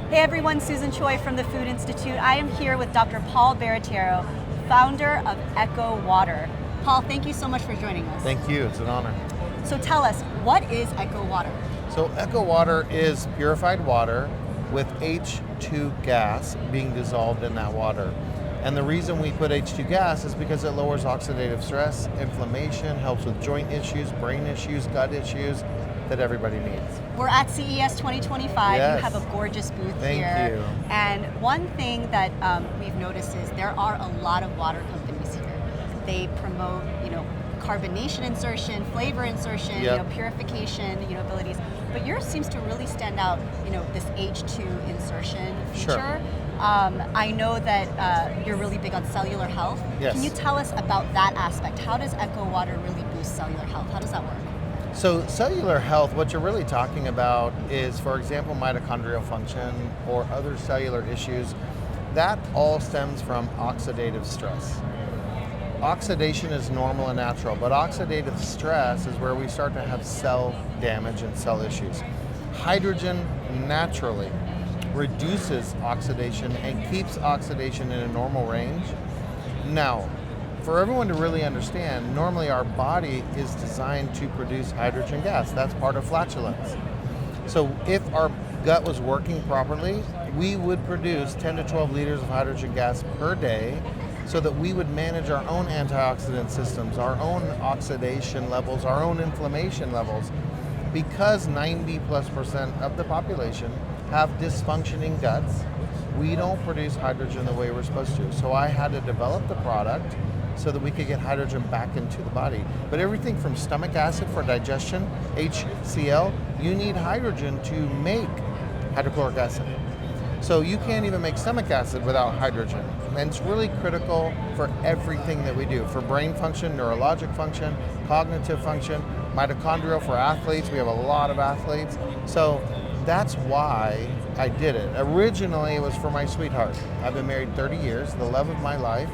Hey everyone, Susan Choi from the Food Institute. I am here with Dr. Paul Baratero, founder of 𝗂𝗂 Water. Paul, thank you so much for joining us. Thank you, it's an honor. So tell us, what is 𝗂𝗂 Water? So 𝗂𝗂 Water is purified water with H2 gas being dissolved in that water. And the reason we put H2 gas is because it lowers oxidative stress, inflammation, helps with joint issues, brain issues, gut issues that everybody needs. We're at CES 2025. Yes. You have a gorgeous booth Thank here. you. And one thing that we've noticed is there are a lot of water companies here. They promote, carbonation insertion, flavor insertion, Yep. Purification, abilities. But yours seems to really stand out, this H2 insertion feature. Sure. I know that you're really big on cellular health. Yes. Can you tell us about that aspect? How does 𝗂𝗂 Water really boost cellular health? How does that work? So cellular health, what you're really talking about is, for example, mitochondrial function or other cellular issues. That all stems from oxidative stress. Oxidation is normal and natural, but oxidative stress is where we start to have cell damage and cell issues. Hydrogen naturally reduces oxidation and keeps oxidation in a normal range. Now, for everyone to really understand, normally our body is designed to produce hydrogen gas. That's part of flatulence. So if our gut was working properly, we would produce 10 to 12 liters of hydrogen gas per day so that we would manage our own antioxidant systems, our own oxidation levels, our own inflammation levels. Because 90+% of the population have dysfunctioning guts, we don't produce hydrogen the way we're supposed to. So I had to develop the product so that we could get hydrogen back into the body. But everything from stomach acid for digestion, HCl, you need hydrogen to make hydrochloric acid. So you can't even make stomach acid without hydrogen. And it's really critical for everything that we do, for brain function, neurologic function, cognitive function, mitochondrial for athletes. We have a lot of athletes. So that's why I did it. Originally, it was for my sweetheart. I've been married 30 years, the love of my life.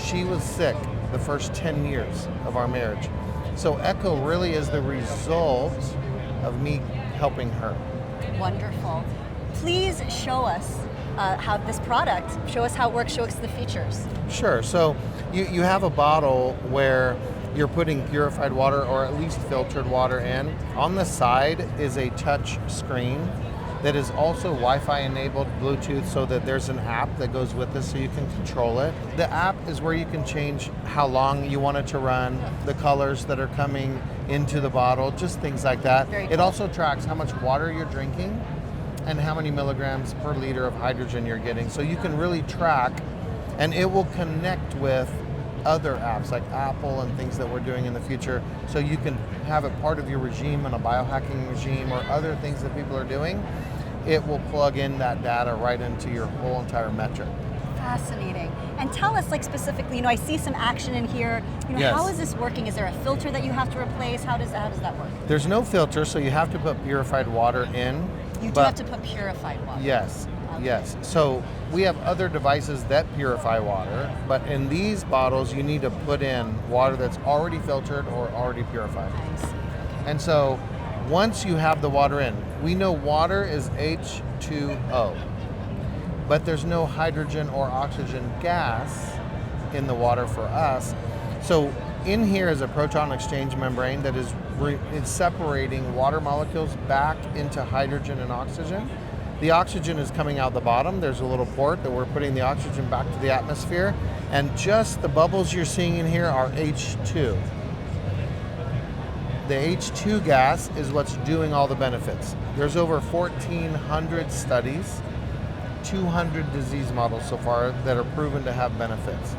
She was sick the first 10 years of our marriage. So 𝗂𝗂 really is the result of me helping her. Wonderful. Please show us how this product, show us how it works, show us the features. Sure, so you have a bottle where you're putting purified water or at least filtered water in. On the side is a touch screen that is also Wi-Fi enabled, Bluetooth, so that there's an app that goes with this so you can control it. The app is where you can change how long you want it to run, the colors that are coming into the bottle, just things like that. Very It cool. also tracks how much water you're drinking and how many milligrams per liter of hydrogen you're getting. So you can really track, and it will connect with other apps like Apple and things that we're doing in the future, so you can have it part of your regime and a biohacking regime or other things that people are doing. It will plug in that data right into your whole entire metric. Fascinating. And tell us, specifically, I see some action in here. Yes. How is this working? Is there a filter that you have to replace? How does that work? There's no filter, so you have to put purified water in. You do have to put purified water. Yes, Okay. yes. So we have other devices that purify water, but in these bottles you need to put in water that's already filtered or already purified. I see. Okay. And so once you have the water in, we know water is H2O, but there's no hydrogen or oxygen gas in the water for us. So in here is a proton exchange membrane that is it's separating water molecules back into hydrogen and oxygen. The oxygen is coming out the bottom. There's a little port that we're putting the oxygen back to the atmosphere, and just the bubbles you're seeing in here are H2. The H2 gas is what's doing all the benefits. There's over 1,400 studies, 200 disease models so far that are proven to have benefits.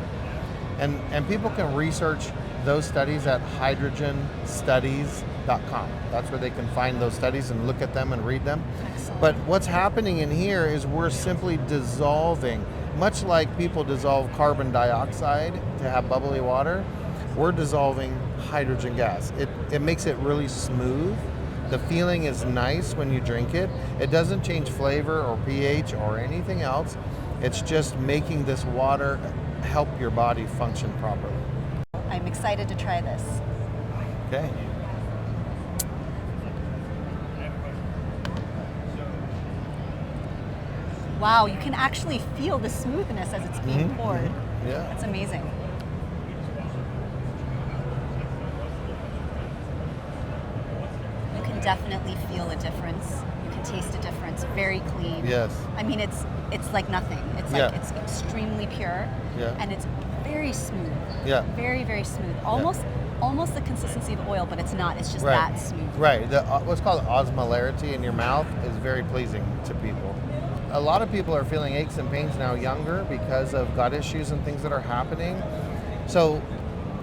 And people can research those studies at hydrogenstudies.com. That's where they can find those studies and look at them and read them. Excellent. But what's happening in here is we're simply dissolving, much like people dissolve carbon dioxide to have bubbly water, we're dissolving hydrogen gas. It makes it really smooth. The feeling is nice when you drink it. It doesn't change flavor or pH or anything else. It's just making this water help your body function properly. I'm excited to try this. Okay. Wow, you can actually feel the smoothness as it's being poured. Yeah. That's amazing. You can definitely feel a difference. You can taste a difference. Very clean. Yes. I mean, it's like nothing. It's like it's extremely pure, and it's very smooth. Yeah. Very, very smooth. Almost the consistency of oil, but it's not. It's just that smooth. Right. The what's called osmolarity in your mouth is very pleasing to people. A lot of people are feeling aches and pains now younger because of gut issues and things that are happening. So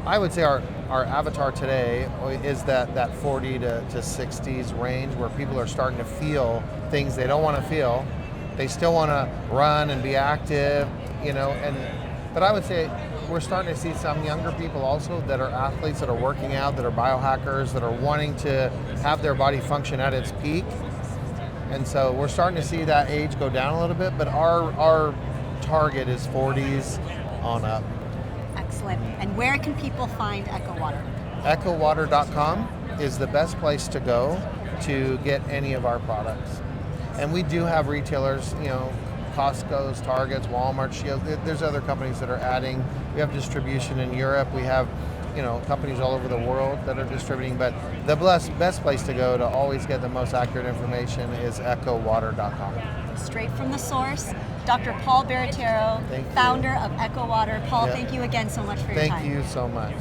I would say our avatar today is that 40 to 60s range where people are starting to feel things they don't want to feel. They still want to run and be active, you know, but I would say we're starting to see some younger people also that are athletes, that are working out, that are biohackers, that are wanting to have their body function at its peak. And so we're starting to see that age go down a little bit, but our target is 40s on up. Excellent. And where can people find 𝗂𝗂water? 𝗂𝗂water.com is the best place to go to get any of our products. And we do have retailers, you know, Costco's, Target's, Walmart, Shield. There's other companies that are adding. We have distribution in Europe. We have, you know, companies all over the world that are distributing. But the best place to go to always get the most accurate information is 𝗂𝗂water.com. Straight from the source. Dr. Paul Baratero, founder of 𝗂𝗂water. Paul, thank you again so much for your time. Thank you so much.